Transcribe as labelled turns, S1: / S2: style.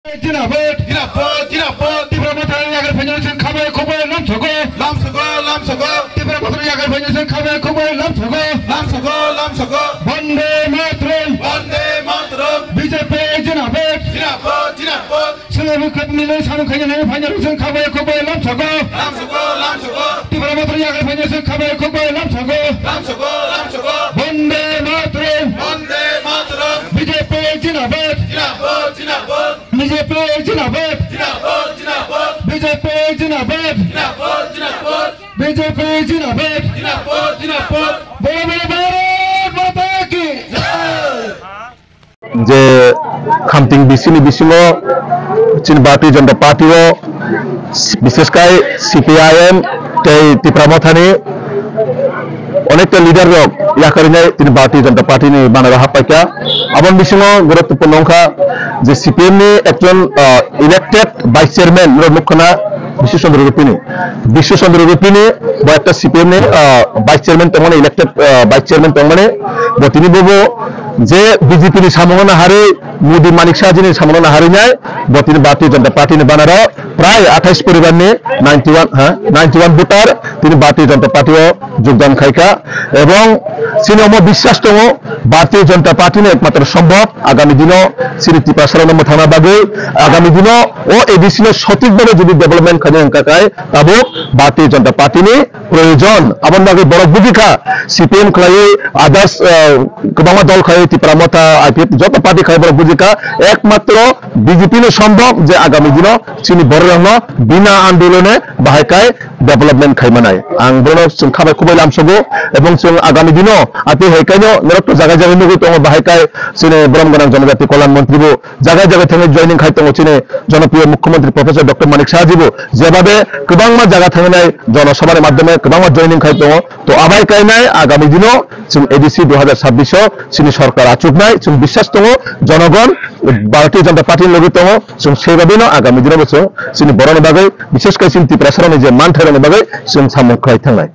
S1: Jinabot, Tibra Matari Yagar Pension Kabe Kobo, Lamsago, Tibra Matari Yagar Pension Kabe Kobo, Lamsago, Bande Matron, BJP Jinabot, Sulavu Katmilo Sanukan, Pension Kabe Kobo, Lamsago, Tibra Matari Yagar Pension Kabe Kobo, Lamsago, Bande Matron, BJP Jinabot, BJP Jinabot, BJP Jinabot, BJP Jinabot,
S2: যে খামতিং বিসিনি বিসিং চীন ভারতীয় জনতা পার্টির বিশেষ করে CPIM ত্রিপুরামথানি অনেকটা leader rock ইয়াকারিনাই তিনি ভারতীয় জনতা party নি বানারা হাপাইকা আবন বিসিং গুরুত্বপূর্ণ অংশা যে সিপিএম নি একজন ইলেক্টেড ভাইস চেয়ারম্যান মুখ্যনা বিশ্বচন্দ্র রূপিনী বা একটা সিপিএম নি ভাইস চেয়ারম্যান তমনে ইলেক্টেড ভাইস চেয়ারম্যান তমনে তিনি বলবো যে বিজেপি নি সামনা হারে মোদি মানিক শাহজি নি সামনা হারে নাই তিনি ভারতীয় জনতা পার্টি নি বানারা প্রায় 28 পরিবার নি 91 ভোটার তিনি ভারতীয় জনতা পার্টিও যোগদান খাইকা এবং সিনেমা বিশ্বাস দङ ভারতীয় জনতা পার্টি নি একমাত্র সম্ভব আগামী দিনও সিরিতি প্রসারণ থানা বাগে আগামী দিনও ও এডিসি সঠিকভাবে যদি ডেভেলপমেন্ট খাজে কাকায় তাবো ভারতীয় জনতা পার্টি নি প্রয়োজন আবার বাগে বড় ভূমিকা সিপিএম খাই আদার্স গোবামা দল খাই ত্রিপুরামথা আইপিএফ যত পার্টি খাই বড় ভূমিকা একমাত্র বিজেপি নি সম্ভব যে আগামী দিনও চিনি বড় রং বিনা আন্দোলনে বাহাইকায় ডেভেলপমেন্ট খাইমানায় আং বড় খাবাই খুবই লামসগো এবং আগামী দিনও আতি হেকাইনো নরক জায়গা জায়গা নগো তো বাহাইকায় চিনে ব্রহ্মগণাং জনজাতি কল্যাণ মন্ত্রী জায়গায় জায়গায় থেকে জয়নিং খাই তো চিনে জনপ্রিয় মুখ্যমন্ত্রী প্রফেসর ডক্টর মানিক শাহজিবো যেভাবে গোবাংমা জায়গা থাকনায় জনসভার মাধ্যমে গোবাংমা জয়নিং খাই তো আবাই কাইনায় আগামী দিনও এডিসি 2026 চিনি সরকার আচুক নাই বিশ্বাস দङ জনগণ ভারতীয় জনতা পার্টির লগে দङ সেইভাবেই আগামী দিনে বছর চিনি বড় বাগে বিশেষ করে চিন্তি প্রসারণে যে মান ঠেরানোর বাগে সামনে খাই থাকনায়